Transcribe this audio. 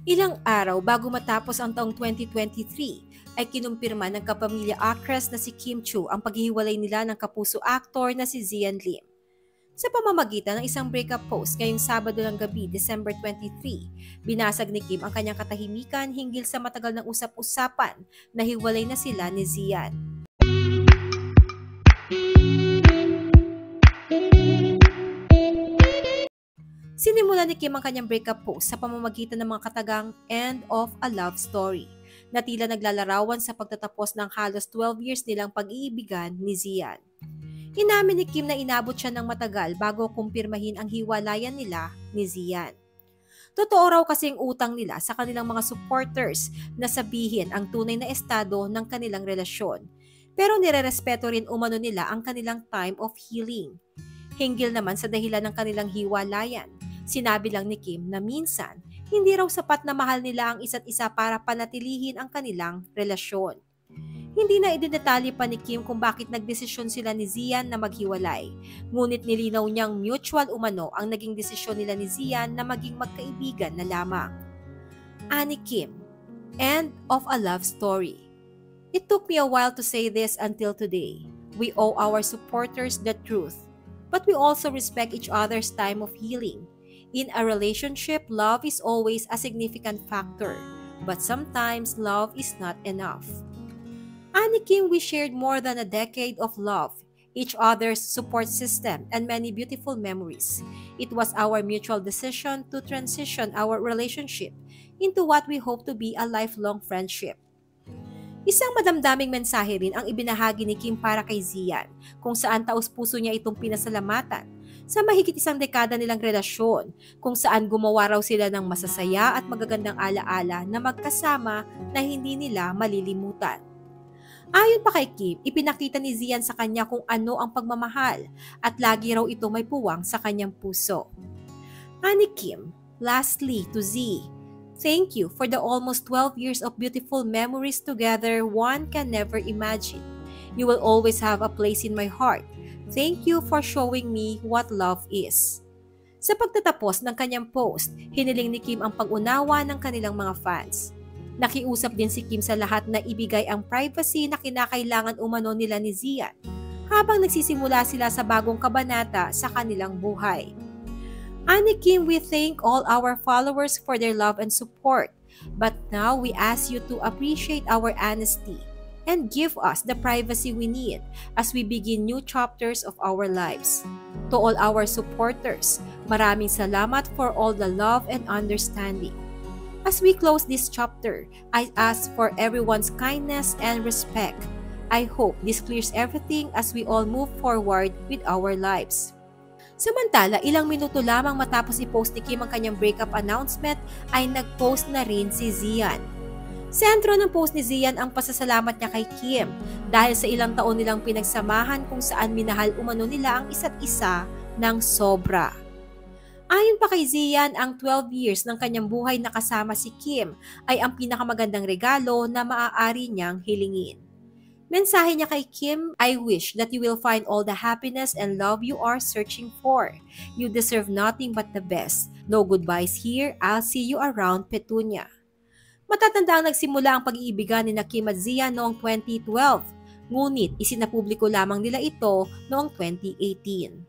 Ilang araw bago matapos ang taong 2023 ay kinumpirma ng kapamilya actress na si Kim Chiu ang paghihiwalay nila ng kapuso actor na si Zian Lim. Sa pamamagitan ng isang breakup post ngayong Sabado ng gabi, December 23, binasag ni Kim ang kanyang katahimikan hinggil sa matagal ng usap-usapan na hiwalay na sila ni Zian. Sinimula ni Kim ang kanyang breakup post sa pamamagitan ng mga katagang "End of a Love Story" na tila naglalarawan sa pagtatapos ng halos 12 years nilang pag-iibigan ni Zian. Inamin ni Kim na inabot siya ng matagal bago kumpirmahin ang hiwalayan nila ni Zian. Totoo raw kasing utang nila sa kanilang mga supporters na sabihin ang tunay na estado ng kanilang relasyon, pero nirerespeto rin umano nila ang kanilang time of healing. Hinggil naman sa dahilan ng kanilang hiwalayan, sinabi lang ni Kim na minsan, hindi raw sapat na mahal nila ang isa't isa para panatilihin ang kanilang relasyon. Hindi na idindetalye pa ni Kim kung bakit nagdesisyon sila ni Zian na maghiwalay, ngunit nilinaw niyang mutual umano ang naging desisyon nila ni Zian na maging magkaibigan na lamang. Ani Kim, "End of a love story. It took me a while to say this until today. We owe our supporters the truth, but we also respect each other's time of healing. In a relationship, love is always a significant factor, but sometimes love is not enough." Ani Kim, "We shared more than a decade of love, each other's support system, and many beautiful memories. It was our mutual decision to transition our relationship into what we hope to be a lifelong friendship." Isang madamdaming mensahe rin ang ibinahagi ni Kim para kay Zian, kung saan taos-puso niya itong pinasalamatan sa mahigit isang dekada nilang relasyon, kung saan gumawa raw sila ng masasaya at magagandang alaala na magkasama na hindi nila malilimutan. Ayon pa kay Kim, ipinakita ni Zian sa kanya kung ano ang pagmamahal at lagi raw ito may puwang sa kanyang puso. Ani Kim, "Lastly to Z, thank you for the almost 12 years of beautiful memories together one can never imagine. You will always have a place in my heart. Thank you for showing me what love is." Sa pagtatapos ng kanyang post, hiniling ni Kim ang pag-unawa ng kanilang mga fans. Nakiusap din si Kim sa lahat na ibigay ang privacy na kinakailangan umano nila ni Zian habang nagsisimula sila sa bagong kabanata sa kanilang buhay. Ani Kim, "We thank all our followers for their love and support, but now we ask you to appreciate our honesty and give us the privacy we need as we begin new chapters of our lives. To all our supporters, maraming salamat for all the love and understanding. As we close this chapter, I ask for everyone's kindness and respect. I hope this clears everything as we all move forward with our lives." Samantala, ilang minuto lamang matapos i-post ni Kim ang kanyang breakup announcement, ay nag-post na rin si Zian. Sentro ng post ni Zian ang pasasalamat niya kay Kim dahil sa ilang taon nilang pinagsamahan kung saan minahal umano nila ang isa't isa ng sobra. Ayon pa kay Zian, ang 12 years ng kanyang buhay na kasama si Kim ay ang pinakamagandang regalo na maaari niyang hilingin. Mensahe niya kay Kim, "I wish that you will find all the happiness and love you are searching for. You deserve nothing but the best. No goodbyes here. I'll see you around, Petunia." Matatanda ang nagsimula ang pag-iibigan ni Kim at Zian noong 2012, ngunit isinapubliko lamang nila ito noong 2018.